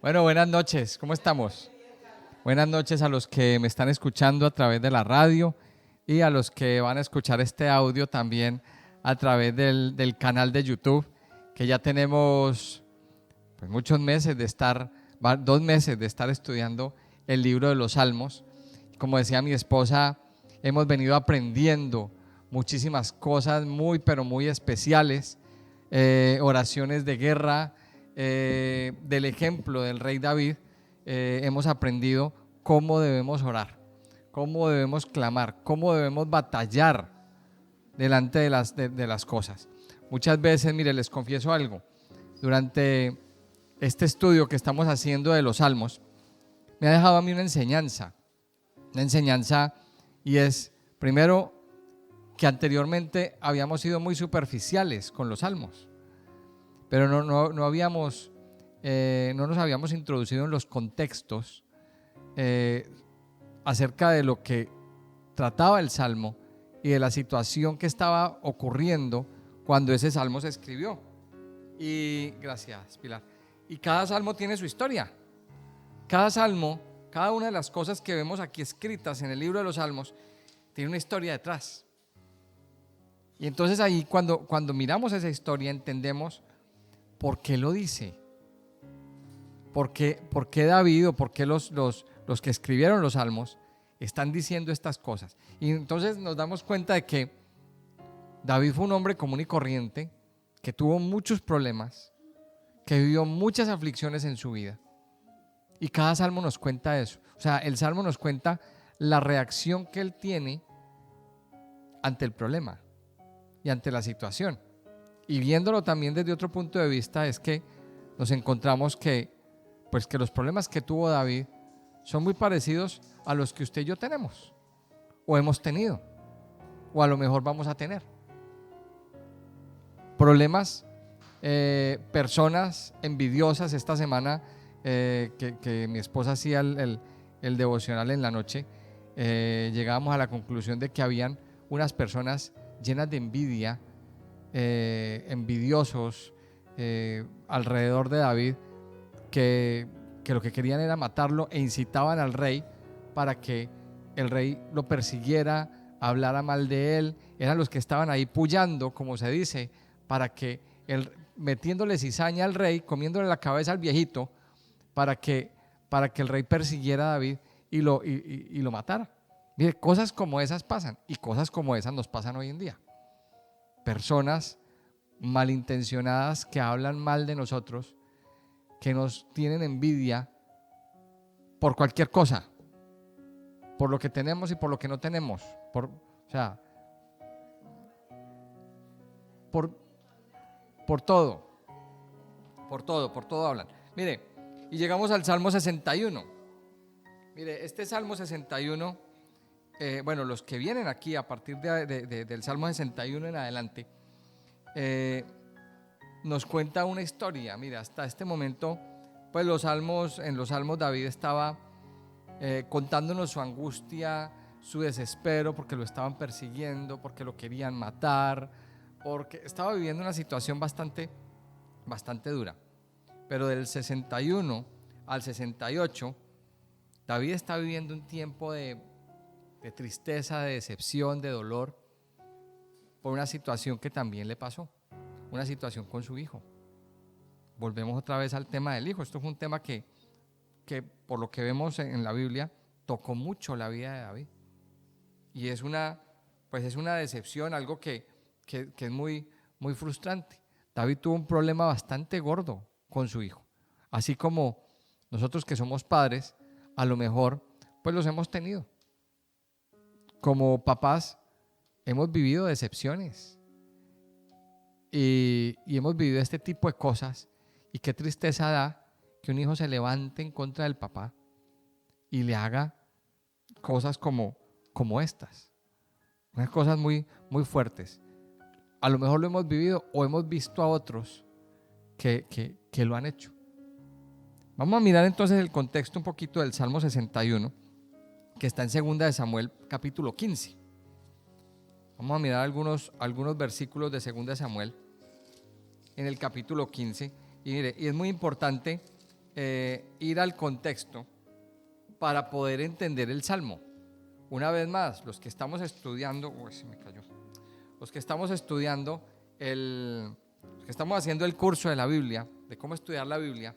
Bueno, buenas noches, ¿cómo estamos? Buenas noches a los que me están escuchando a través de la radio y a los que van a escuchar este audio también a través del canal de YouTube, que ya tenemos pues, muchos meses de estar, 2 meses de estar estudiando el libro de los Salmos. Como decía mi esposa, hemos venido aprendiendo muchísimas cosas pero muy especiales, oraciones de guerra, del ejemplo del rey David. Hemos aprendido cómo debemos orar, cómo debemos clamar, cómo debemos batallar delante de las cosas. Muchas veces, mire, les confieso algo, durante este estudio que estamos haciendo de los Salmos, me ha dejado a mí una enseñanza, y es, primero, que anteriormente habíamos sido muy superficiales con los Salmos, pero no nos habíamos introducido en los contextos acerca de lo que trataba el Salmo y de la situación que estaba ocurriendo cuando ese Salmo se escribió. Y gracias, Pilar. Y cada Salmo tiene su historia. Cada Salmo, cada una de las cosas que vemos aquí escritas en el libro de los Salmos, tiene una historia detrás. Y entonces ahí cuando miramos esa historia entendemos por qué lo dice. ¿Por qué David o por qué los que escribieron los Salmos están diciendo estas cosas? Y entonces nos damos cuenta de que David fue un hombre común y corriente, que tuvo muchos problemas, que vivió muchas aflicciones en su vida. Y cada salmo nos cuenta eso. O sea, el salmo nos cuenta la reacción que él tiene ante el problema y ante la situación. Y viéndolo también desde otro punto de vista es que nos encontramos que los problemas que tuvo David son muy parecidos a los que usted y yo tenemos, o hemos tenido, o a lo mejor vamos a tener. Problemas, personas envidiosas. Esta semana que mi esposa hacía el devocional en la noche, llegábamos a la conclusión de que habían unas personas llenas de envidia, envidiosos alrededor de David, que lo que querían era matarlo e incitaban al rey para que el rey lo persiguiera, hablara mal de él. Eran los que estaban ahí puyando, como se dice, para que metiéndole cizaña al rey, comiéndole la cabeza al viejito, para que el rey persiguiera a David y lo matara. Mire, cosas como esas pasan, y cosas como esas nos pasan hoy en día. Personas malintencionadas que hablan mal de nosotros, que nos tienen envidia por cualquier cosa, por lo que tenemos y por lo que no tenemos, por todo hablan. Mire, y llegamos al Salmo 61. Mire, este Salmo 61, los que vienen aquí a partir del Salmo 61 en adelante, nos cuenta una historia. Mira, hasta este momento, pues en los Salmos David estaba contándonos su angustia, su desespero, porque lo estaban persiguiendo, porque lo querían matar, porque estaba viviendo una situación bastante dura. Pero del 61 al 68, David está viviendo un tiempo de tristeza, de decepción, de dolor, por una situación que también le pasó, una situación con su hijo. Volvemos otra vez al tema del hijo. Esto fue un tema que por lo que vemos en la Biblia tocó mucho la vida de David, y es una decepción, algo que es muy, muy frustrante. David tuvo un problema bastante gordo con su hijo, así como nosotros que somos padres a lo mejor pues los hemos tenido. Como papás hemos vivido decepciones y hemos vivido este tipo de cosas, y qué tristeza da que un hijo se levante en contra del papá y le haga cosas como estas, unas cosas muy, muy fuertes. A lo mejor lo hemos vivido o hemos visto a otros que lo han hecho. Vamos a mirar entonces el contexto un poquito del Salmo 61, que está en 2 de Samuel capítulo 15. Vamos a mirar algunos versículos de 2 de Samuel en el capítulo 15. Y mire, y es muy importante ir al contexto para poder entender el Salmo. Una vez más, los que estamos estudiando, se me cayó. Los que estamos estudiando, los que estamos haciendo el curso de la Biblia, de cómo estudiar la Biblia,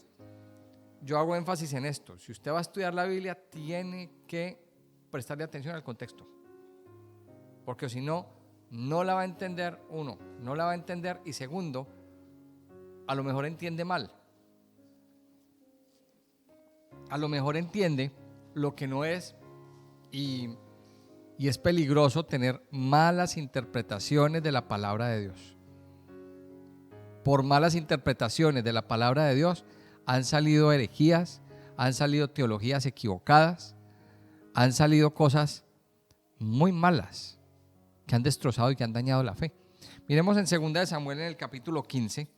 yo hago énfasis en esto. Si usted va a estudiar la Biblia, tiene que prestarle atención al contexto. Porque si no, no la va a entender, uno, no la va a entender, y segundo, a lo mejor entiende mal. A lo mejor entiende lo que no es, y es peligroso tener malas interpretaciones de la palabra de Dios. Por malas interpretaciones de la palabra de Dios han salido herejías, han salido teologías equivocadas, han salido cosas muy malas que han destrozado y que han dañado la fe. Miremos en 2 de Samuel, en el capítulo 15.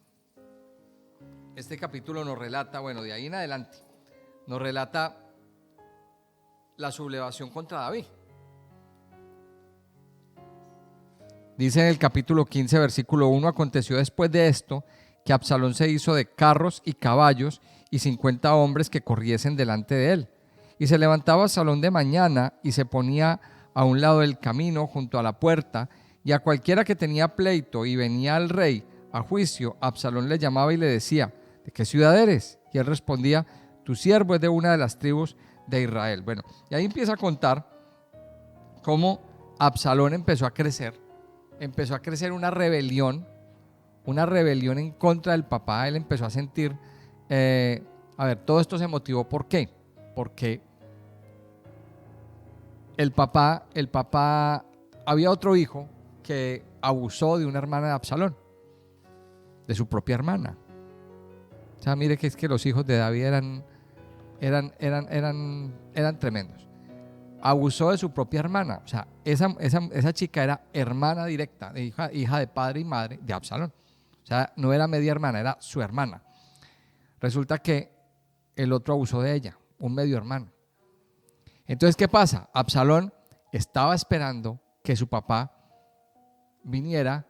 Este capítulo nos relata, bueno, de ahí en adelante, nos relata la sublevación contra David. Dice en el capítulo 15, versículo 1: aconteció después de esto que Absalón se hizo de carros y caballos y 50 hombres que corriesen delante de él. Y se levantaba Absalón de mañana y se ponía a un lado del camino junto a la puerta, y a cualquiera que tenía pleito y venía al rey a juicio, Absalón le llamaba y le decía: ¿de qué ciudad eres? Y él respondía: tu siervo es de una de las tribus de Israel. Bueno, y ahí empieza a contar cómo Absalón empezó a crecer una rebelión en contra del papá. Él empezó a sentir, todo esto se motivó, ¿por qué? Porque el papá, había otro hijo que abusó de una hermana de Absalón, de su propia hermana. O sea, mire que es que los hijos de David eran tremendos. Abusó de su propia hermana. O sea, esa chica era hermana directa, hija de padre y madre de Absalón. O sea, no era media hermana, era su hermana. Resulta que el otro abusó de ella, un medio hermano. Entonces, ¿qué pasa? Absalón estaba esperando que su papá viniera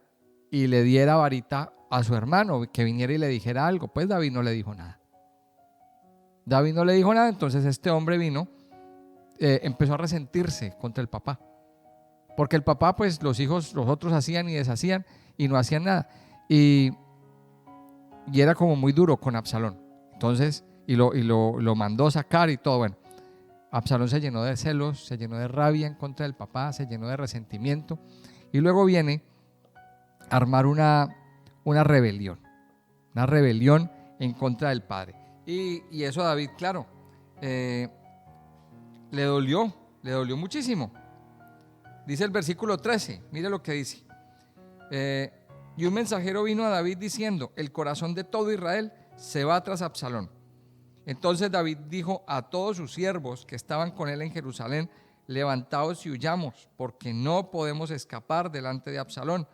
y le diera varita a su hermano, que viniera y le dijera algo. Pues David no le dijo nada. Entonces este hombre vino, empezó a resentirse contra el papá. Porque el papá, pues los otros hacían y deshacían y no hacían nada. Y era como muy duro con Absalón. Entonces, y lo mandó sacar y todo. Bueno, Absalón se llenó de celos, se llenó de rabia en contra del papá, se llenó de resentimiento. Y luego viene a armar una rebelión. Una rebelión en contra del padre. Y eso a David, claro, le dolió muchísimo. Dice el versículo 13, mire lo que dice. Y un mensajero vino a David diciendo: el corazón de todo Israel se va tras Absalón. Entonces David dijo a todos sus siervos que estaban con él en Jerusalén: levantaos y huyamos, porque no podemos escapar delante de Absalón.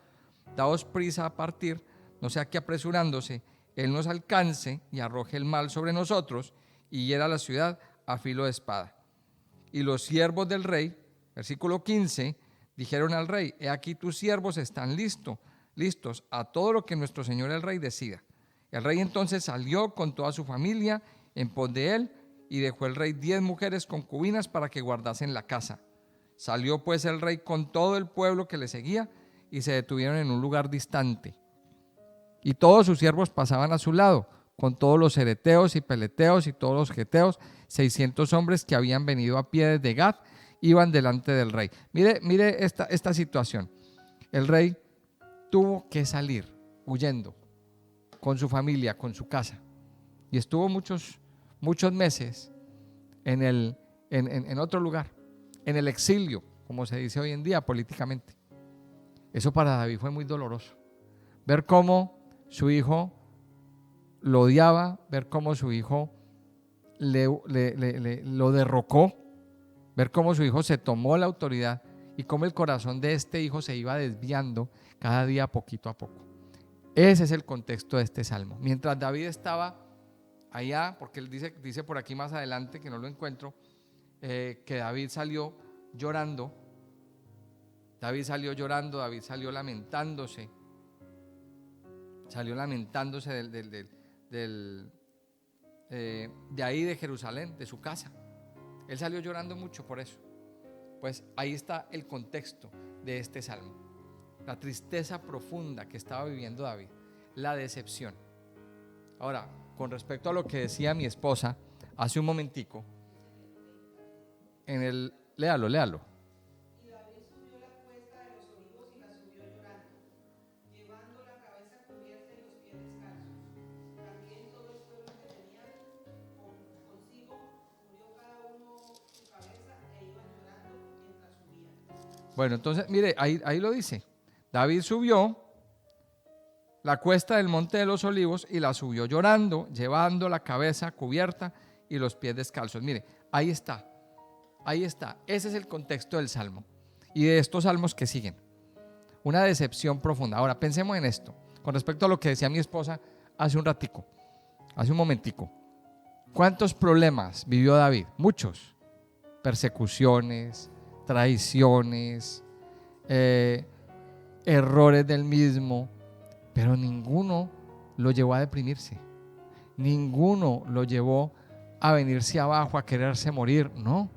Daos prisa a partir, no sea que apresurándose él nos alcance y arroje el mal sobre nosotros y hiera la ciudad a filo de espada. Y los siervos del rey, versículo 15, dijeron al rey: he aquí tus siervos están listos a todo lo que nuestro señor el rey decida. El rey entonces salió con toda su familia en pos de él, y dejó el rey 10 mujeres concubinas para que guardasen la casa. Salió pues el rey con todo el pueblo que le seguía, y se detuvieron en un lugar distante. Y todos sus siervos pasaban a su lado, con todos los cereteos y peleteos y todos los geteos, 600 hombres que habían venido a pie desde Gat, iban delante del rey. Mire esta situación. El rey tuvo que salir huyendo con su familia, con su casa, y estuvo muchos meses en otro lugar, en el exilio, como se dice hoy en día políticamente. Eso para David fue muy doloroso. Ver cómo su hijo lo odiaba, ver cómo su hijo lo derrocó, ver cómo su hijo se tomó la autoridad y cómo el corazón de este hijo se iba desviando cada día poquito a poco. Ese es el contexto de este salmo. Mientras David estaba allá, porque él dice por aquí más adelante, que no lo encuentro, que David salió llorando, David salió lamentándose de ahí de Jerusalén, de su casa. Él salió llorando mucho por eso. Pues ahí está el contexto de este salmo. La tristeza profunda que estaba viviendo David, la decepción. Ahora, con respecto a lo que decía mi esposa hace un momentico, léalo. Y David subió la cuesta de los olivos y la subió llorando, llevando la cabeza cubierta y los pies descalzos. También todo el pueblo que tenía consigo cubrió cada uno su cabeza e iban llorando mientras subían. Bueno, entonces, mire, ahí lo dice. David subió la cuesta del monte de los olivos y la subió llorando, llevando la cabeza cubierta y los pies descalzos. Mire, ahí está. Ese es el contexto del salmo y de estos salmos que siguen. Una decepción profunda. Ahora, pensemos en esto, con respecto a lo que decía mi esposa hace un momentico. ¿Cuántos problemas vivió David? Muchos. Persecuciones, traiciones, errores del mismo, pero ninguno lo llevó a deprimirse. Ninguno lo llevó a venirse abajo, a quererse morir. No.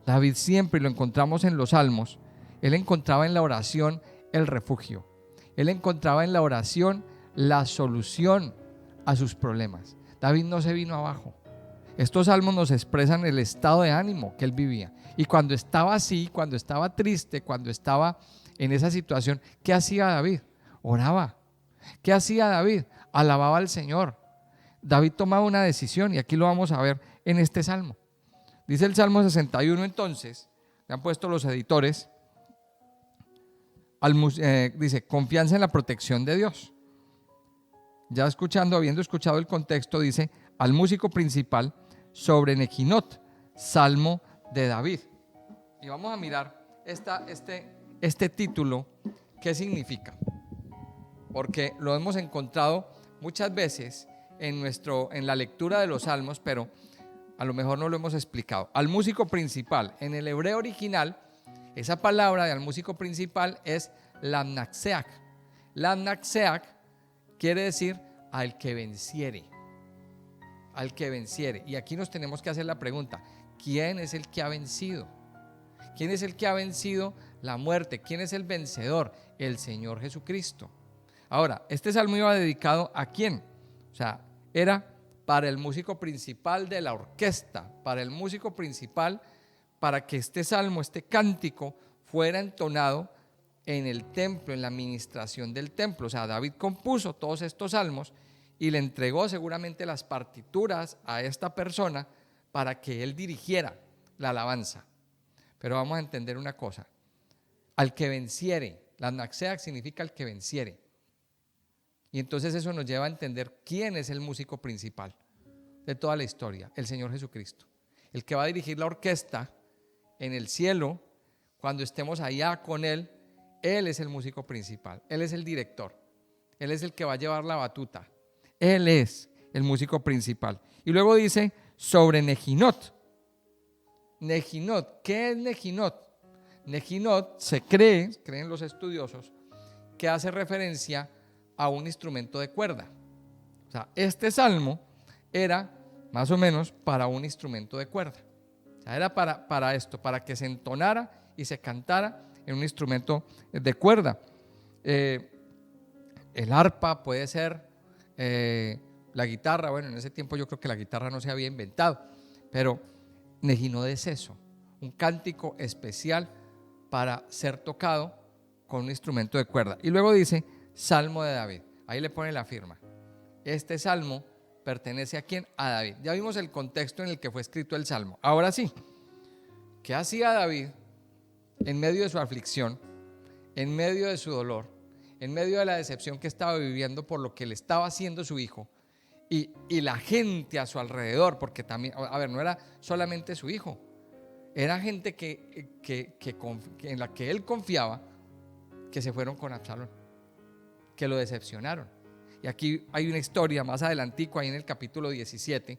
David siempre, lo encontramos en los salmos, él encontraba en la oración el refugio. Él encontraba en la oración la solución a sus problemas. David no se vino abajo. Estos salmos nos expresan el estado de ánimo que él vivía. Y cuando estaba así, cuando estaba triste, cuando estaba en esa situación, ¿qué hacía David? Oraba. ¿Qué hacía David? Alababa al Señor. David tomaba una decisión y aquí lo vamos a ver en este salmo. Dice el Salmo 61 entonces, le han puesto los editores, dice, confianza en la protección de Dios. Ya habiendo escuchado el contexto, dice, al músico principal sobre Nequinot, Salmo de David. Y vamos a mirar este título, ¿qué significa? Porque lo hemos encontrado muchas veces en la lectura de los salmos, pero a lo mejor no lo hemos explicado. Al músico principal, en el hebreo original, esa palabra de al músico principal es lamnaxeach. Lamnaxeach quiere decir al que venciere. Al que venciere. Y aquí nos tenemos que hacer la pregunta, ¿quién es el que ha vencido? ¿Quién es el que ha vencido la muerte? ¿Quién es el vencedor? El Señor Jesucristo. Ahora, este salmo iba dedicado ¿a quién? O sea, era para el músico principal de la orquesta, para el músico principal, para que este salmo, este cántico, fuera entonado en el templo, en la administración del templo. O sea, David compuso todos estos salmos y le entregó seguramente las partituras a esta persona para que él dirigiera la alabanza. Pero vamos a entender una cosa, al que venciere, la naxeac significa al que venciere. Y entonces eso nos lleva a entender quién es el músico principal de toda la historia, el Señor Jesucristo. El que va a dirigir la orquesta en el cielo, cuando estemos allá con Él, Él es el músico principal, Él es el director, Él es el que va a llevar la batuta, Él es el músico principal. Y luego dice sobre Nequinot. Nequinot, ¿qué es Nequinot? Nequinot creen los estudiosos, que hace referencia a un instrumento de cuerda. O sea, este salmo era más o menos para un instrumento de cuerda. O sea, era para esto, para que se entonara y se cantara en un instrumento de cuerda. El arpa puede ser, la guitarra, bueno, en ese tiempo yo creo que la guitarra no se había inventado, pero Nequinot es eso, un cántico especial para ser tocado con un instrumento de cuerda. Y luego dice Salmo de David, ahí le pone la firma. Este salmo pertenece a quién? A David. Ya vimos el contexto en el que fue escrito el salmo. Ahora sí, ¿qué hacía David en medio de su aflicción, en medio de su dolor, en medio de la decepción que estaba viviendo por lo que le estaba haciendo su hijo y la gente a su alrededor? Porque también, a ver, no era solamente su hijo, era gente en la que él confiaba, que se fueron con Absalón, que lo decepcionaron. Y aquí hay una historia más adelantico, ahí en el capítulo 17,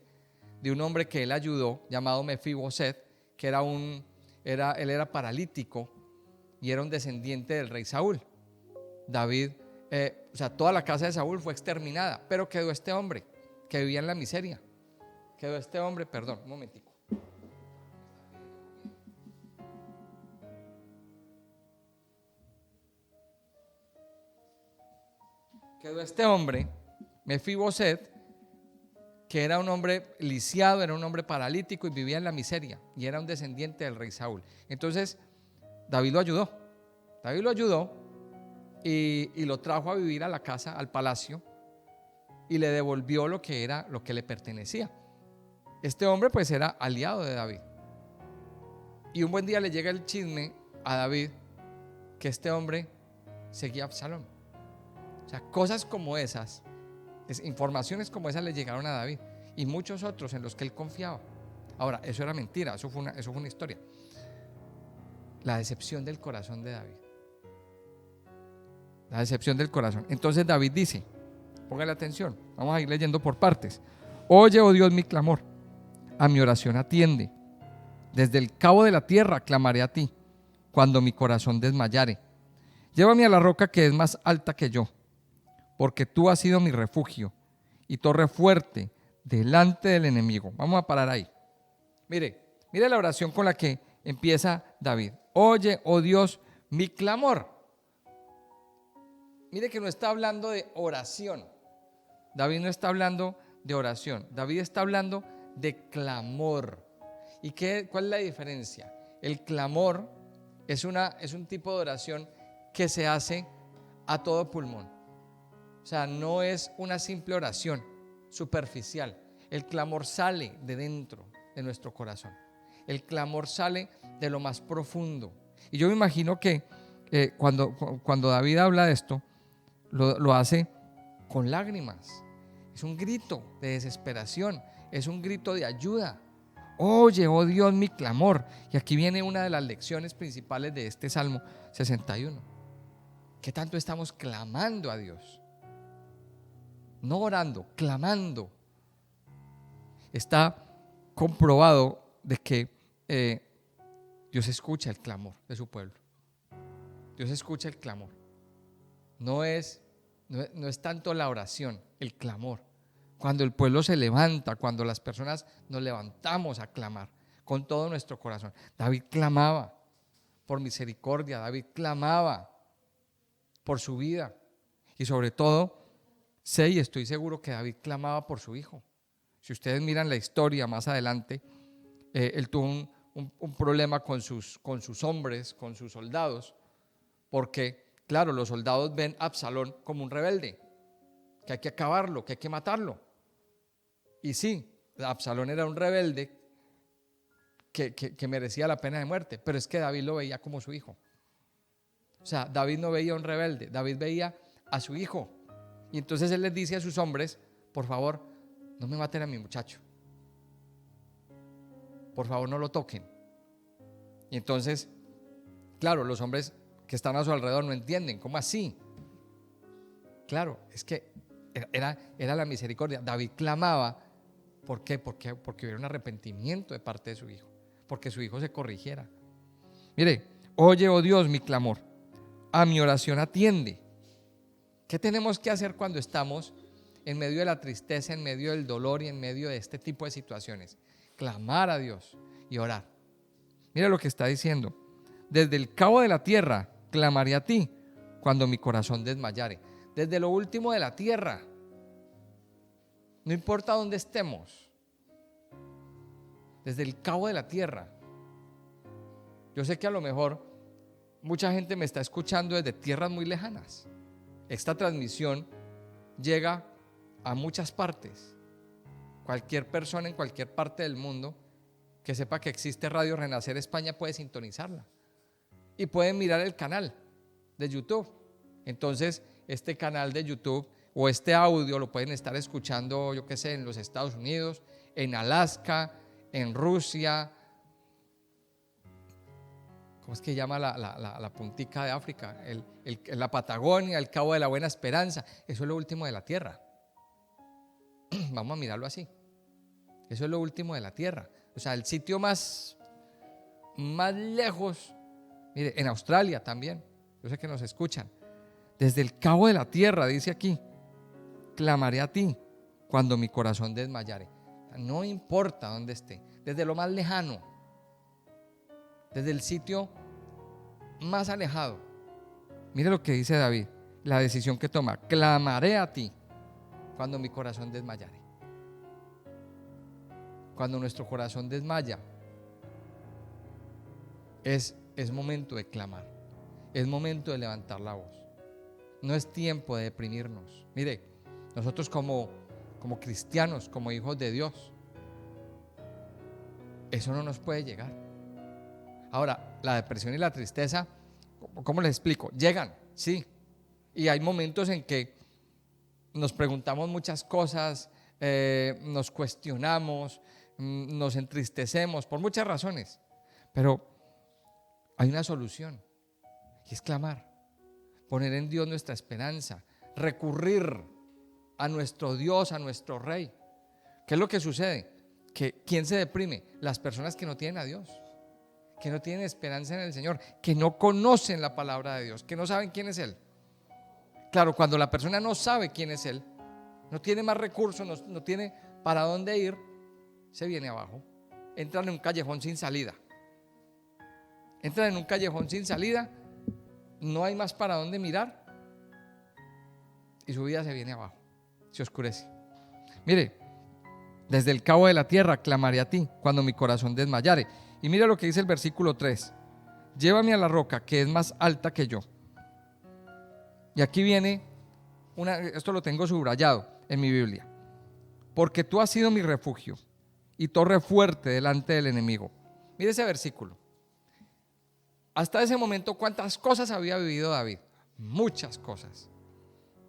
de un hombre que él ayudó, llamado Mefiboset, que él era paralítico y era un descendiente del rey Saúl. David, o sea, toda la casa de Saúl fue exterminada, pero quedó este hombre que vivía en la miseria. quedó este hombre, perdón, un momentico. Quedó este hombre, Mefiboset, que era un hombre lisiado, era un hombre paralítico y vivía en la miseria y era un descendiente del rey Saúl. Entonces David lo ayudó. David lo ayudó y lo trajo a vivir a la casa, al palacio, y le devolvió lo que le pertenecía. Este hombre pues era aliado de David. Y un buen día le llega el chisme a David que este hombre seguía a Absalón. O sea, cosas como esas, informaciones como esas le llegaron a David y muchos otros en los que él confiaba. Ahora, eso era mentira, eso fue una historia. La decepción del corazón de David. La decepción del corazón. Entonces David dice, póngale atención, vamos a ir leyendo por partes. Oye, oh Dios, mi clamor, a mi oración atiende. Desde el cabo de la tierra clamaré a ti, cuando mi corazón desmayare. Llévame a la roca que es más alta que yo, porque tú has sido mi refugio y torre fuerte delante del enemigo. Vamos a parar ahí. Mire la oración con la que empieza David. Oye, oh Dios, mi clamor. Mire que no está hablando de oración. David no está hablando de oración. David está hablando de clamor. ¿Y cuál es la diferencia? El clamor es un tipo de oración que se hace a todo pulmón. O sea, no es una simple oración superficial. El clamor sale de dentro de nuestro corazón. El clamor sale de lo más profundo. Y yo me imagino que cuando David habla de esto, lo hace con lágrimas. Es un grito de desesperación, es un grito de ayuda. Oye, oh Dios, mi clamor. Y aquí viene una de las lecciones principales de este Salmo 61. ¿Qué tanto estamos clamando a Dios? No orando, clamando. Está comprobado de que Dios escucha el clamor de su pueblo. Dios escucha el clamor. No es tanto la oración, el clamor. Cuando el pueblo se levanta, cuando las personas nos levantamos a clamar con todo nuestro corazón. David clamaba por misericordia, David clamaba por su vida. Y sobre todo, sé y estoy seguro que David clamaba por su hijo. Si ustedes miran la historia más adelante, él tuvo un problema con sus hombres, con sus soldados, porque, claro, los soldados ven a Absalón como un rebelde, que hay que acabarlo, que hay que matarlo. Y sí, Absalón era un rebelde que merecía la pena de muerte, pero es que David lo veía como su hijo. O sea, David no veía a un rebelde, David veía a su hijo. Y entonces él les dice a sus hombres, por favor, no me maten a mi muchacho. Por favor, no lo toquen. Y entonces, claro, los hombres que están a su alrededor no entienden, ¿cómo así? Claro, es que era la misericordia. David clamaba, ¿por qué? Porque hubiera un arrepentimiento de parte de su hijo, porque su hijo se corrigiera. Mire, oye, oh Dios, mi clamor, a mi oración atiende. ¿Qué tenemos que hacer cuando estamos en medio de la tristeza, en medio del dolor y en medio de este tipo de situaciones? Clamar a Dios y orar. Mira lo que está diciendo. Desde el cabo de la tierra clamaré a ti cuando mi corazón desmayare. Desde lo último de la tierra. No importa dónde estemos. Desde el cabo de la tierra. Yo sé que a lo mejor mucha gente me está escuchando desde tierras muy lejanas. Esta transmisión llega a muchas partes. Cualquier persona en cualquier parte del mundo que sepa que existe Radio Renacer España puede sintonizarla y pueden mirar el canal de YouTube. Entonces, este canal de YouTube o este audio lo pueden estar escuchando, yo qué sé, en los Estados Unidos, en Alaska, en Rusia. ¿Cómo es que llama la puntica de África? La Patagonia, el Cabo de la Buena Esperanza. Eso es lo último de la tierra. Vamos a mirarlo así. Eso es lo último de la tierra. O sea, el sitio más lejos. Mire, en Australia también. Yo sé que nos escuchan. Desde el cabo de la tierra, dice aquí, clamaré a ti cuando mi corazón desmayare. No importa dónde esté, desde lo más lejano, desde el sitio más alejado. Mire lo que dice David, la decisión que toma: clamaré a ti cuando mi corazón desmayare. Cuando nuestro corazón desmaya, es momento de clamar, es momento de levantar la voz. No es tiempo de deprimirnos. Mire, nosotros como cristianos, como hijos de Dios, eso no nos puede llegar. Ahora, la depresión y la tristeza, ¿cómo les explico? Llegan, sí. Y hay momentos en que nos preguntamos muchas cosas, nos cuestionamos, nos entristecemos por muchas razones. Pero hay una solución, y es clamar, poner en Dios nuestra esperanza, recurrir a nuestro Dios, a nuestro Rey. ¿Qué es lo que sucede? Que ¿quién se deprime? Las personas que no tienen a Dios, que no tienen esperanza en el Señor, que no conocen la palabra de Dios, que no saben quién es Él. Claro, cuando la persona no sabe quién es Él, no tiene más recursos, no tiene para dónde ir, se viene abajo. Entran en un callejón sin salida. Entran en un callejón sin salida, no hay más para dónde mirar y su vida se viene abajo, se oscurece. Mire, desde el cabo de la tierra clamaré a ti cuando mi corazón desmayare. Y mira lo que dice el versículo 3: llévame a la roca que es más alta que yo. Y aquí viene esto lo tengo subrayado en mi Biblia: porque tú has sido mi refugio y torre fuerte delante del enemigo. Mire ese versículo. Hasta ese momento, ¿cuántas cosas había vivido David? Muchas cosas.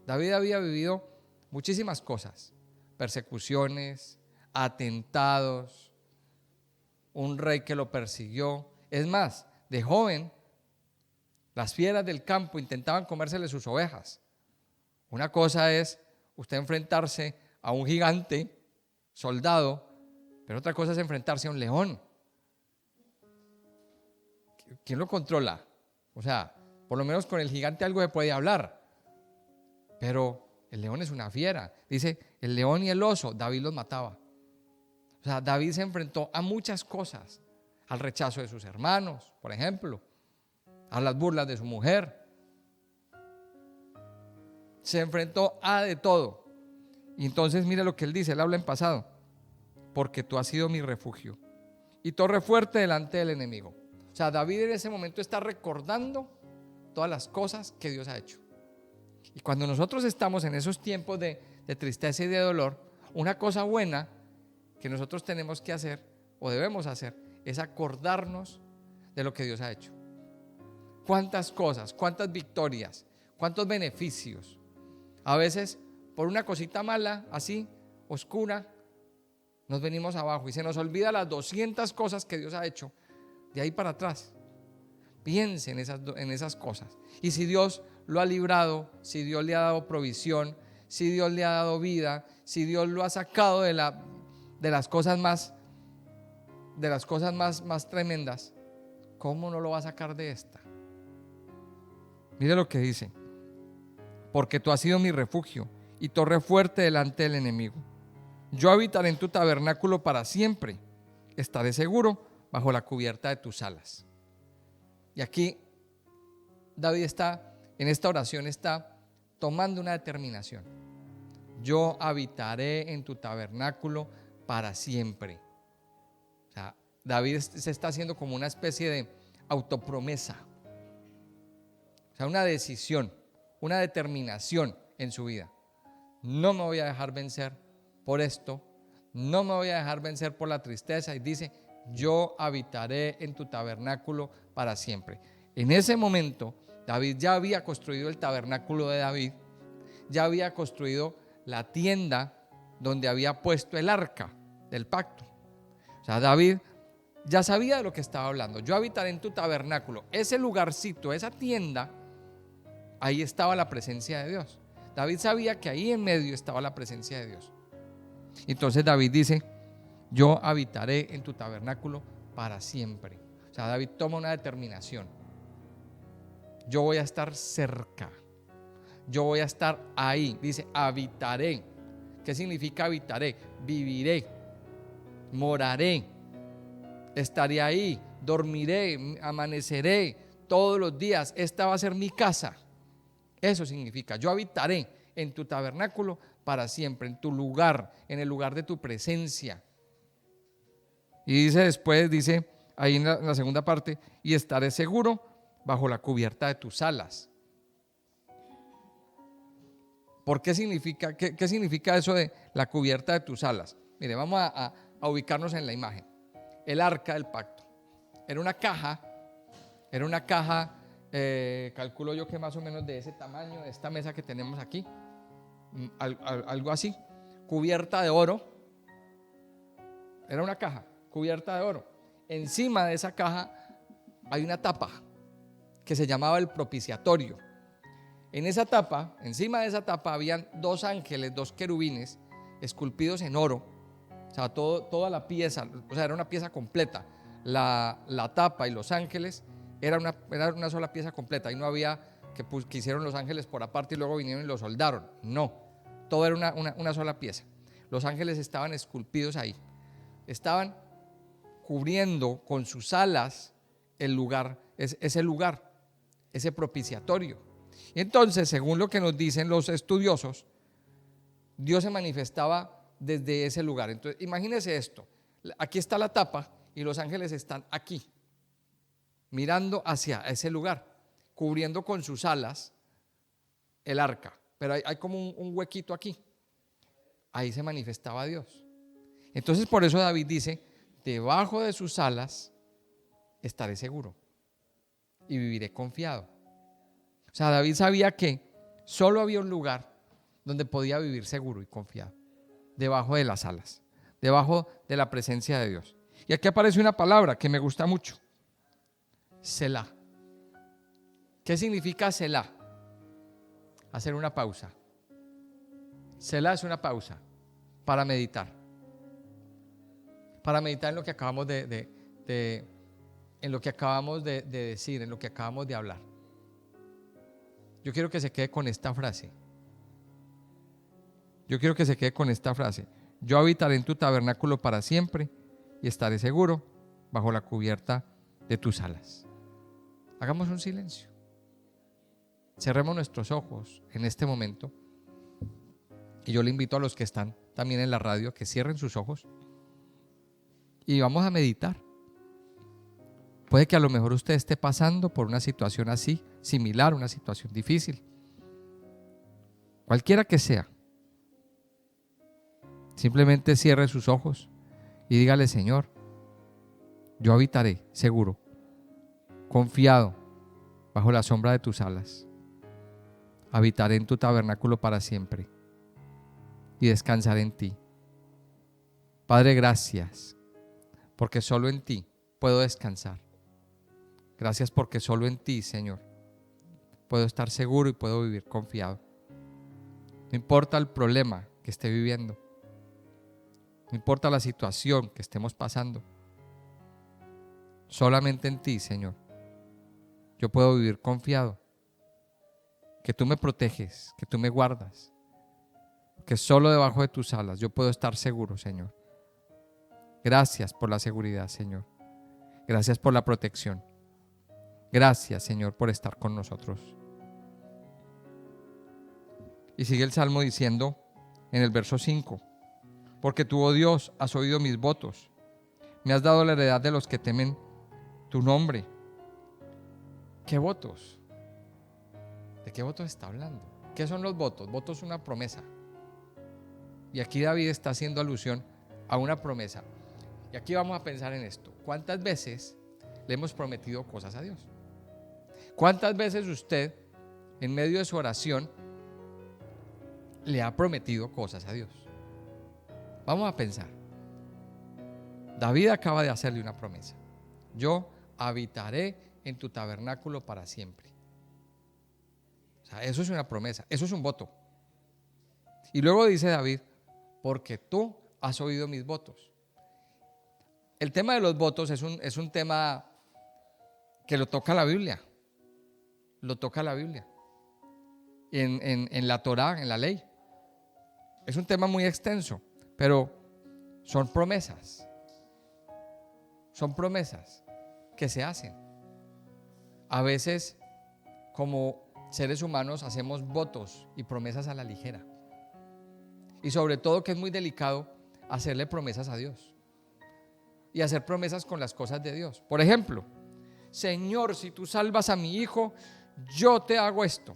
David había vivido muchísimas cosas: persecuciones, atentados, un rey que lo persiguió. Es más, de joven, las fieras del campo intentaban comérsele sus ovejas. Una cosa es usted enfrentarse a un gigante, soldado, pero otra cosa es enfrentarse a un león. ¿Quién lo controla? O sea, por lo menos con el gigante algo se puede hablar, pero el león es una fiera. Dice, el león y el oso, David los mataba. O sea, David se enfrentó a muchas cosas: al rechazo de sus hermanos, por ejemplo, a las burlas de su mujer. Se enfrentó a de todo. Y entonces mire lo que él dice, él habla en pasado: porque tú has sido mi refugio y torre fuerte delante del enemigo. O sea, David en ese momento está recordando todas las cosas que Dios ha hecho. Y cuando nosotros estamos en esos tiempos de tristeza y de dolor, una cosa buena que nosotros tenemos que hacer o debemos hacer es acordarnos de lo que Dios ha hecho. Cuántas cosas, cuántas victorias, cuántos beneficios. A veces por una cosita mala, así, oscura, nos venimos abajo y se nos olvida las 200 cosas que Dios ha hecho de ahí para atrás. Piense en esas cosas. Y si Dios lo ha librado, si Dios le ha dado provisión, si Dios le ha dado vida, si Dios lo ha sacado de las cosas más tremendas, ¿cómo no lo va a sacar de esta? Mire lo que dice: porque tú has sido mi refugio y torre fuerte delante del enemigo. Yo habitaré en tu tabernáculo para siempre, estaré seguro bajo la cubierta de tus alas. Y aquí David en esta oración está tomando una determinación: yo habitaré en tu tabernáculo para siempre. O sea, David se está haciendo como una especie de autopromesa, o sea, una decisión, una determinación en su vida. No me voy a dejar vencer por esto, no me voy a dejar vencer por la tristeza. Y dice, yo habitaré en tu tabernáculo para siempre. En ese momento, David ya había construido el tabernáculo de David, ya había construido la tienda donde había puesto el arca del pacto. O sea, David ya sabía de lo que estaba hablando. Yo habitaré en tu tabernáculo. Ese lugarcito, esa tienda, ahí estaba la presencia de Dios. David sabía que ahí en medio estaba la presencia de Dios. Entonces David dice, yo habitaré en tu tabernáculo para siempre. O sea, David toma una determinación. Yo voy a estar cerca. Yo voy a estar ahí. Dice, habitaré. ¿Qué significa habitaré? Viviré. moraré, estaré ahí, dormiré, amaneceré todos los días, esta va a ser mi casa. Eso significa, yo habitaré en tu tabernáculo para siempre, en tu lugar, en el lugar de tu presencia. Y dice después, dice ahí en la segunda parte, y estaré seguro bajo la cubierta de tus alas. ¿Por qué significa, qué significa eso de la cubierta de tus alas? Mire, vamos a ubicarnos en la imagen. El arca del pacto era una caja, calculo yo que más o menos de ese tamaño, de esta mesa que tenemos aquí, algo así, cubierta de oro. Era una caja cubierta de oro. Encima de esa caja hay una tapa que se llamaba el propiciatorio. En esa tapa, encima de esa tapa, habían dos ángeles, dos querubines esculpidos en oro. O sea, toda la pieza, o sea, era una pieza completa. La tapa y los ángeles era una sola pieza completa. Y no había que hicieron los ángeles por aparte y luego vinieron y los soldaron. No, todo era una sola pieza. Los ángeles estaban esculpidos ahí. Estaban cubriendo con sus alas el lugar, ese propiciatorio. Y entonces, según lo que nos dicen los estudiosos, Dios se manifestaba desde ese lugar. Entonces, imagínese esto. Aquí está la tapa y los ángeles están aquí, mirando hacia ese lugar, cubriendo con sus alas el arca. Pero hay como un huequito aquí. Ahí se manifestaba Dios. Entonces, por eso David dice, debajo de sus alas estaré seguro y viviré confiado. O sea, David sabía que solo había un lugar donde podía vivir seguro y confiado, debajo de las alas, debajo de la presencia de Dios. Y aquí aparece una palabra que me gusta mucho, Selah. ¿Qué significa Selah? Hacer una pausa. Selah es una pausa para meditar. Para meditar en lo que acabamos en lo que acabamos de decir, en lo que acabamos de hablar. Yo quiero que se quede con esta frase. Yo habitaré en tu tabernáculo para siempre y estaré seguro bajo la cubierta de tus alas. Hagamos un silencio. Cerremos nuestros ojos en este momento. Y yo le invito a los que están también en la radio que cierren sus ojos. Y vamos a meditar. Puede que a lo mejor usted esté pasando por una situación así, similar, una situación difícil. Cualquiera que sea. Simplemente cierre sus ojos y dígale: Señor, yo habitaré seguro, confiado, bajo la sombra de tus alas. Habitaré en tu tabernáculo para siempre y descansaré en ti. Padre, gracias, porque solo en ti puedo descansar. Gracias porque solo en ti, Señor, puedo estar seguro y puedo vivir confiado. No importa el problema que esté viviendo, no importa la situación que estemos pasando, solamente en ti, Señor, yo puedo vivir confiado, que tú me proteges, que tú me guardas, que solo debajo de tus alas yo puedo estar seguro, Señor. Gracias por la seguridad, Señor. Gracias por la protección. Gracias, Señor, por estar con nosotros. Y sigue el Salmo diciendo en el verso 5: porque tú, oh Dios, has oído mis votos, me has dado la heredad de los que temen tu nombre. ¿Qué votos? ¿De qué votos está hablando? ¿Qué son los votos? Votos es una promesa. Y aquí David está haciendo alusión a una promesa. Y aquí vamos a pensar en esto. ¿Cuántas veces le hemos prometido cosas a Dios? ¿Cuántas veces usted, en medio de su oración, le ha prometido cosas a Dios? Vamos a pensar. David acaba de hacerle una promesa: yo habitaré en tu tabernáculo para siempre. O sea, eso es una promesa, eso es un voto. Y luego dice David: porque tú has oído mis votos. El tema de los votos es un tema que lo toca la Biblia. Lo toca la Biblia. En la Torá, en la ley. Es un tema muy extenso, pero son promesas, son promesas que se hacen. A veces, como seres humanos, hacemos votos y promesas a la ligera. Y sobre todo que es muy delicado hacerle promesas a Dios y hacer promesas con las cosas de Dios. Por ejemplo, Señor, si tú salvas a mi hijo, yo te hago esto.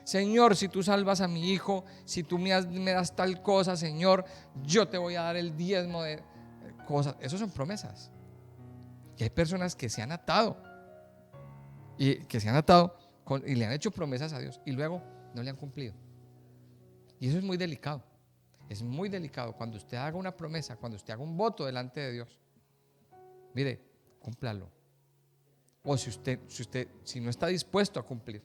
Señor, si tú salvas a mi hijo, si tú me das tal cosa, Señor, yo te voy a dar el diezmo de cosas. Esas son promesas. Y hay personas que se han atado y le han hecho promesas a Dios y luego no le han cumplido. Y eso es muy delicado. Es muy delicado cuando usted haga una promesa, cuando usted haga un voto delante de Dios. Mire, cúmplalo. O si no está dispuesto a cumplir,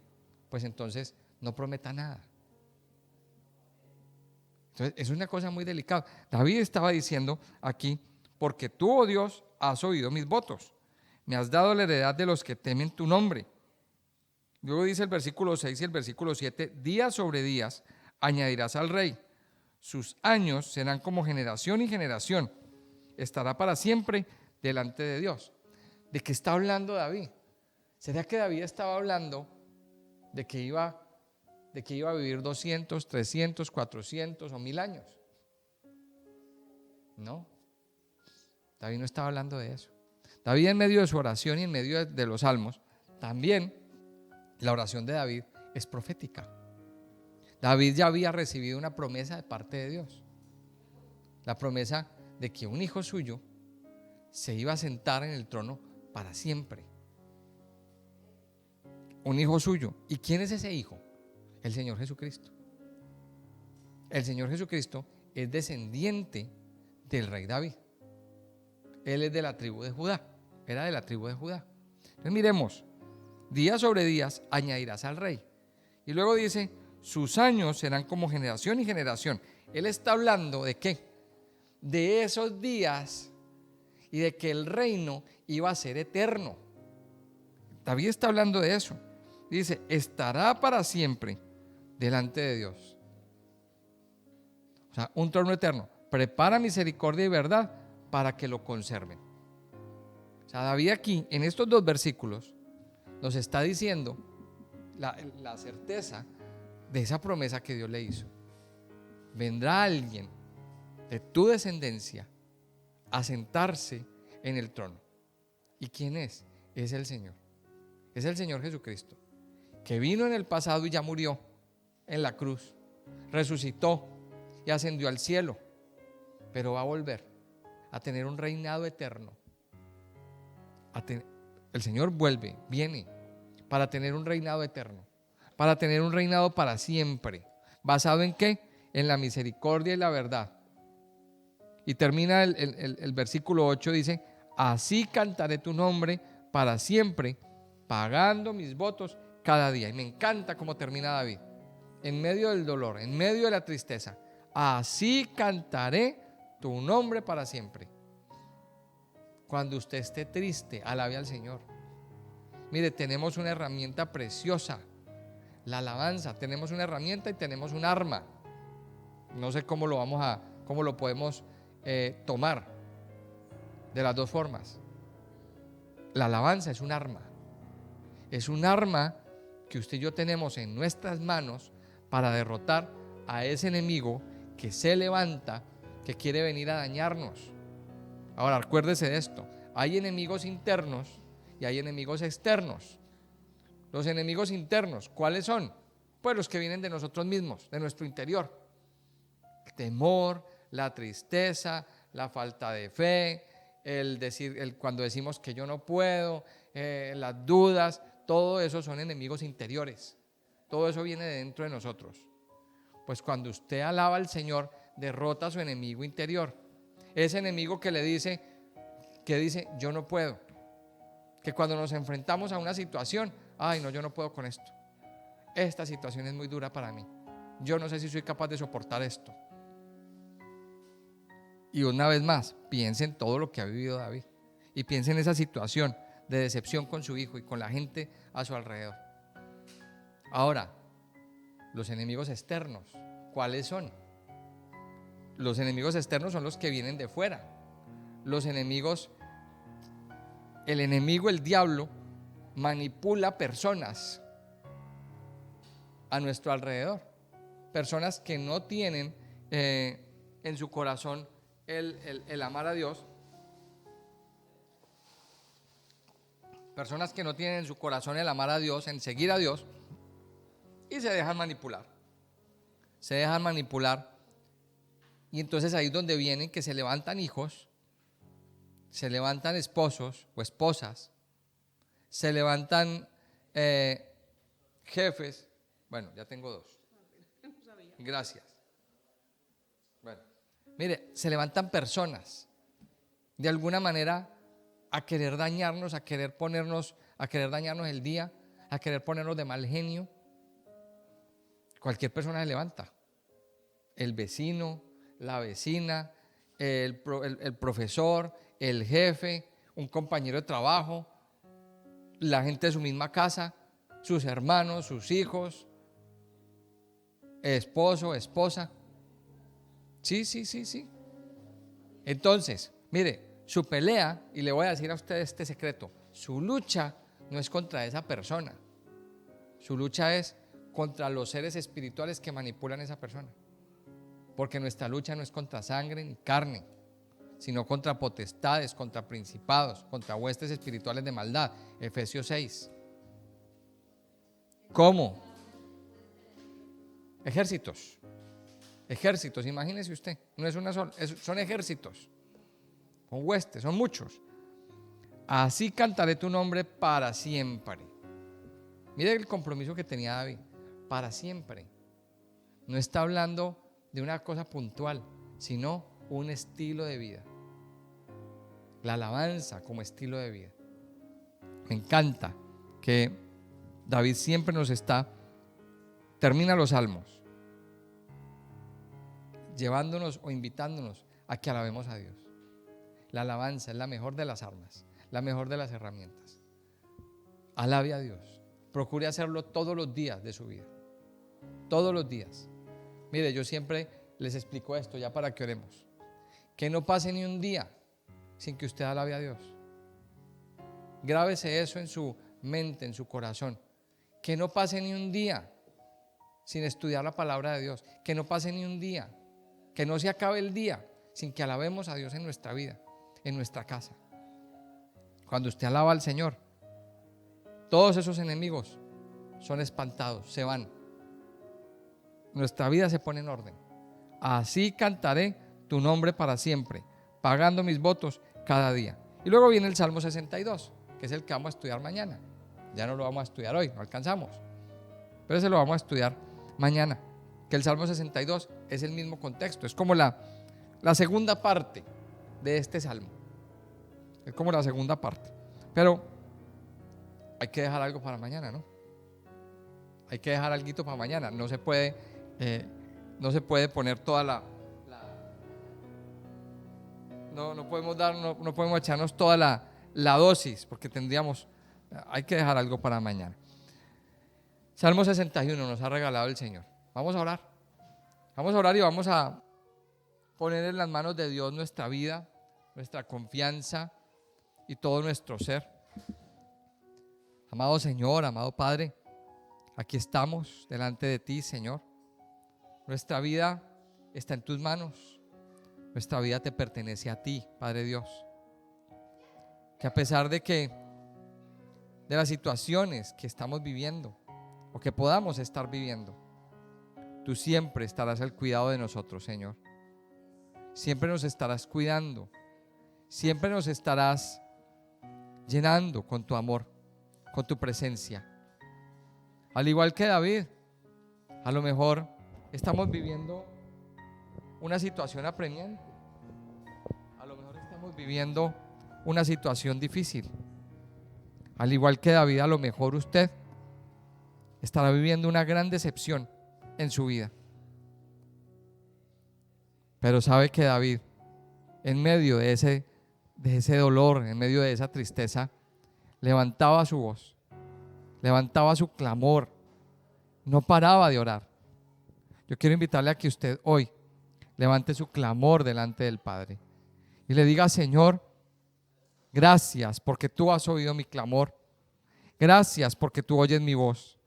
pues entonces no prometa nada. Entonces es una cosa muy delicada. David estaba diciendo aquí: porque tú, oh Dios, has oído mis votos, me has dado la heredad de los que temen tu nombre. Luego dice el versículo 6 y el versículo 7: días sobre días añadirás al rey, sus años serán como generación y generación, estará para siempre delante de Dios. ¿De qué está hablando David? ¿Será que David estaba hablando de que iba a vivir 200, 300, 400 o 1000 años? No, David no estaba hablando de eso. David, en medio de su oración y en medio de los salmos, también la oración de David es profética. David ya había recibido una promesa de parte de Dios, la promesa de que un hijo suyo se iba a sentar en el trono para siempre. Un hijo suyo. ¿Y quién es ese hijo? El Señor Jesucristo. El Señor Jesucristo es descendiente del rey David. Él es de la tribu de Judá. Era de la tribu de Judá. Entonces miremos: días sobre días añadirás al rey. Y luego dice: sus años serán como generación y generación. Él está hablando ¿de qué? De esos días y de que el reino iba a ser eterno. David está hablando de eso. Dice: estará para siempre delante de Dios. O sea, un trono eterno. Prepara misericordia y verdad para que lo conserven. O sea, David aquí, en estos dos versículos, nos está diciendo la certeza de esa promesa que Dios le hizo. Vendrá alguien de tu descendencia a sentarse en el trono. ¿Y quién es? Es el Señor. Es el Señor Jesucristo, que vino en el pasado y ya murió en la cruz, resucitó y ascendió al cielo, pero va a volver a tener un reinado eterno. El Señor viene para tener un reinado eterno, para tener un reinado para siempre. ¿Basado en qué? En la misericordia y la verdad. Y termina el versículo 8, dice: así cantaré tu nombre para siempre, pagando mis votos cada día. Y me encanta cómo termina David, en medio del dolor, en medio de la tristeza: así cantaré tu nombre para siempre. Cuando usted esté triste, alabe al Señor. Mire, tenemos una herramienta preciosa, la alabanza. Tenemos una herramienta y tenemos un arma. No sé cómo lo podemos tomar, de las dos formas. La alabanza es un arma. Es un arma que usted y yo tenemos en nuestras manos para derrotar a ese enemigo que se levanta, que quiere venir a dañarnos. Ahora, acuérdese de esto: hay enemigos internos y hay enemigos externos. Los enemigos internos, ¿cuáles son? Pues los que vienen de nosotros mismos, de nuestro interior. El temor, la tristeza, la falta de fe, cuando decimos que yo no puedo, las dudas. Todo eso son enemigos interiores. Todo eso viene de dentro de nosotros. Pues cuando usted alaba al Señor, derrota a su enemigo interior. Ese enemigo que dice yo no puedo. Que cuando nos enfrentamos a una situación: ay no, yo no puedo con esto. Esta situación es muy dura para mí. Yo no sé si soy capaz de soportar esto. Y una vez más, piense en todo lo que ha vivido David. Y piense en esa situación de decepción con su hijo y con la gente a su alrededor. Ahora, los enemigos externos, ¿cuáles son? Los enemigos externos son los que vienen de fuera. los enemigos, el enemigo, el diablo, manipula personas a nuestro alrededor. Personas que no tienen en su corazón el amar a Dios. Personas que no tienen en su corazón el amar a Dios, en seguir a Dios, y se dejan manipular. Se dejan manipular. Y entonces ahí es donde vienen que se levantan hijos, se levantan esposos o esposas, se levantan jefes. Bueno, ya tengo dos. Gracias. Bueno, mire, se levantan personas de alguna manera a querer dañarnos, a querer dañarnos el día, a querer ponernos de mal genio. Cualquier persona se levanta. El vecino, la vecina, el profesor, el jefe, un compañero de trabajo, la gente de su misma casa, sus hermanos, sus hijos, esposo, esposa. Sí. Entonces, mire, su pelea, y le voy a decir a usted este secreto, su lucha no es contra esa persona, su lucha es contra los seres espirituales que manipulan a esa persona. Porque nuestra lucha no es contra sangre ni carne, sino contra potestades, contra principados, contra huestes espirituales de maldad. Efesios 6. ¿Cómo? Ejércitos. Ejércitos, imagínese usted. No es una sola, son ejércitos. Son huestes, son muchos. Así cantaré tu nombre para siempre. Mire el compromiso que tenía David. Para siempre. No está hablando de una cosa puntual, sino un estilo de vida. La alabanza como estilo de vida. Me encanta que David siempre termina los salmos llevándonos o invitándonos a que alabemos a Dios. La alabanza es la mejor de las armas, la mejor de las herramientas. Alabe a Dios. Procure hacerlo todos los días de su vida. Todos los días. Mire, yo siempre les explico esto ya para que oremos. Que no pase ni un día sin que usted alabe a Dios. Grábese eso en su mente, en su corazón. Que no pase ni un día sin estudiar la palabra de Dios. Que no pase ni un día. Que no se acabe el día sin que alabemos a Dios en nuestra vida, en nuestra casa. Cuando usted alaba al Señor, todos esos enemigos son espantados, se van. Nuestra vida se pone en orden. Así cantaré tu nombre para siempre, pagando mis votos cada día. Y luego viene el Salmo 62, que es el que vamos a estudiar mañana. Ya no lo vamos a estudiar hoy, no alcanzamos. Pero ese lo vamos a estudiar mañana. Que el Salmo 62 es el mismo contexto. Es como la segunda parte de este Salmo. Es como la segunda parte. Pero hay que dejar algo para mañana, ¿no? Hay que dejar algo para mañana. No se puede poner toda no podemos echarnos toda la dosis, porque hay que dejar algo para mañana. Salmo 61 nos ha regalado el Señor. Vamos a orar. Vamos a orar y vamos a poner en las manos de Dios nuestra vida, nuestra confianza y todo nuestro ser. Amado Señor, amado Padre, aquí estamos delante de ti, Señor. Nuestra vida está en tus manos. Nuestra vida te pertenece a ti, Padre Dios. Que a pesar de las situaciones que estamos viviendo o que podamos estar viviendo, tú siempre estarás al cuidado de nosotros, Señor. Siempre nos estarás cuidando. Siempre nos estarás llenando con tu amor, con tu presencia. Al igual que David, a lo mejor estamos viviendo una situación apremiante. A lo mejor estamos viviendo una situación difícil. Al igual que David, a lo mejor usted estará viviendo una gran decepción en su vida. Pero sabe que David, en medio de ese dolor, en medio de esa tristeza, levantaba su voz, levantaba su clamor, no paraba de orar. Yo quiero invitarle a que usted hoy levante su clamor delante del Padre y le diga: Señor, gracias porque tú has oído mi clamor. Gracias porque tú oyes mi voz.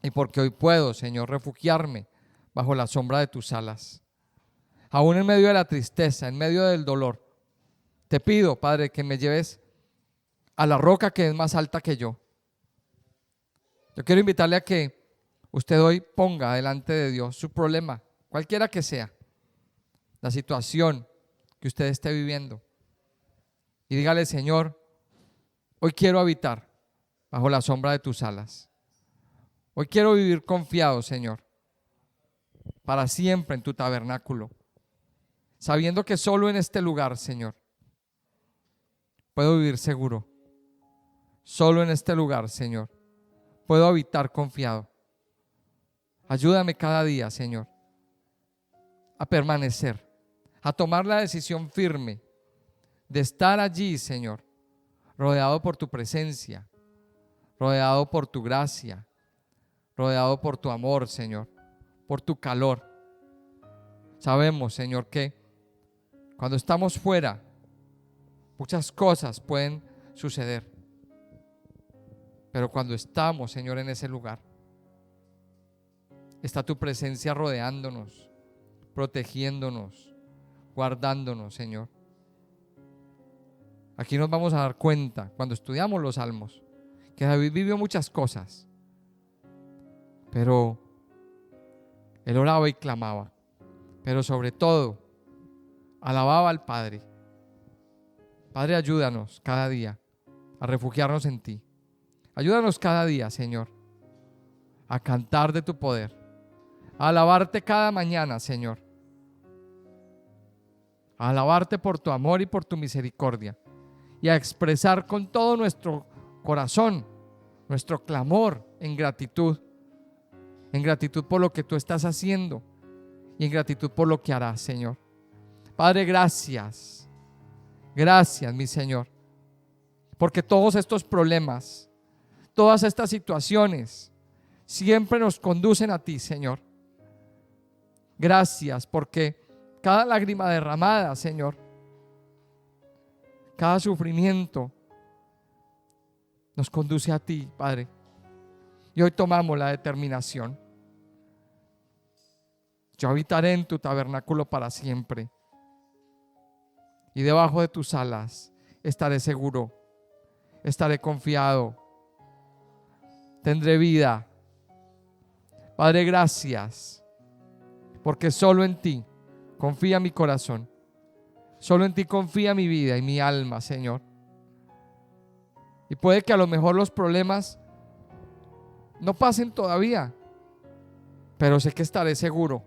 Y porque hoy puedo, Señor, refugiarme bajo la sombra de tus alas. Aún en medio de la tristeza, en medio del dolor, te pido, Padre, que me lleves a la roca que es más alta que yo. Yo quiero invitarle a que usted hoy ponga delante de Dios su problema, cualquiera que sea, la situación que usted esté viviendo. Y dígale: Señor, hoy quiero habitar bajo la sombra de tus alas. Hoy quiero vivir confiado, Señor, para siempre en tu tabernáculo, sabiendo que solo en este lugar, Señor, puedo vivir seguro. Solo en este lugar, Señor, puedo habitar confiado. Ayúdame cada día, Señor, a permanecer, a tomar la decisión firme de estar allí, Señor, rodeado por tu presencia, rodeado por tu gracia, rodeado por tu amor, Señor, por tu calor. Sabemos, Señor, que cuando estamos fuera, muchas cosas pueden suceder. Pero cuando estamos, Señor, en ese lugar, está tu presencia rodeándonos, protegiéndonos, guardándonos, Señor. Aquí nos vamos a dar cuenta, cuando estudiamos los salmos, que David vivió muchas cosas, pero él oraba y clamaba, pero sobre todo alababa al Padre. Padre, ayúdanos cada día a refugiarnos en ti. Ayúdanos cada día, Señor, a cantar de tu poder, a alabarte cada mañana, Señor, a alabarte por tu amor y por tu misericordia, y a expresar con todo nuestro corazón nuestro clamor en gratitud por lo que tú estás haciendo y en gratitud por lo que harás, Señor. Padre, gracias, mi Señor, porque todos estos problemas, todas estas situaciones siempre nos conducen a ti, Señor. Gracias porque cada lágrima derramada, Señor, cada sufrimiento nos conduce a ti, Padre. Y hoy tomamos la determinación. Yo habitaré en tu tabernáculo para siempre. Y debajo de tus alas estaré seguro, estaré confiado, tendré vida. Padre, gracias, porque solo en ti confía mi corazón. Solo en ti confía mi vida y mi alma, Señor. Y puede que a lo mejor los problemas no pasen todavía, pero sé que estaré seguro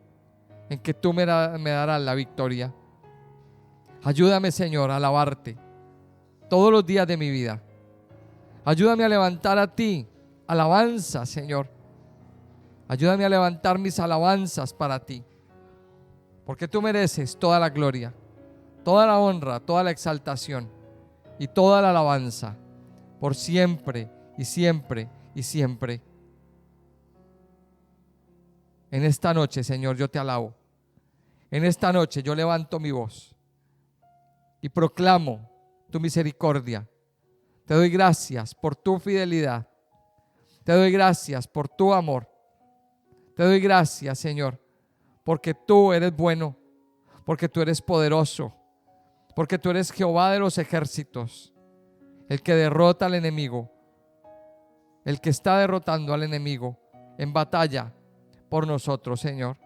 en que tú me darás la victoria. Ayúdame, Señor, a alabarte todos los días de mi vida. Ayúdame a levantar a ti alabanza, Señor. Ayúdame a levantar mis alabanzas para ti, porque tú mereces toda la gloria, toda la honra, toda la exaltación y toda la alabanza por siempre y siempre y siempre. En esta noche, Señor, yo te alabo. En esta noche yo levanto mi voz y proclamo tu misericordia. Te doy gracias por tu fidelidad. Te doy gracias por tu amor. Te doy gracias, Señor, porque tú eres bueno, porque tú eres poderoso, porque tú eres Jehová de los ejércitos, el que derrota al enemigo, el que está derrotando al enemigo en batalla por nosotros, Señor.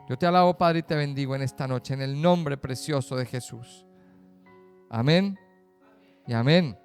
Yo te alabo, Padre, y te bendigo en esta noche, en el nombre precioso de Jesús. Amén y amén.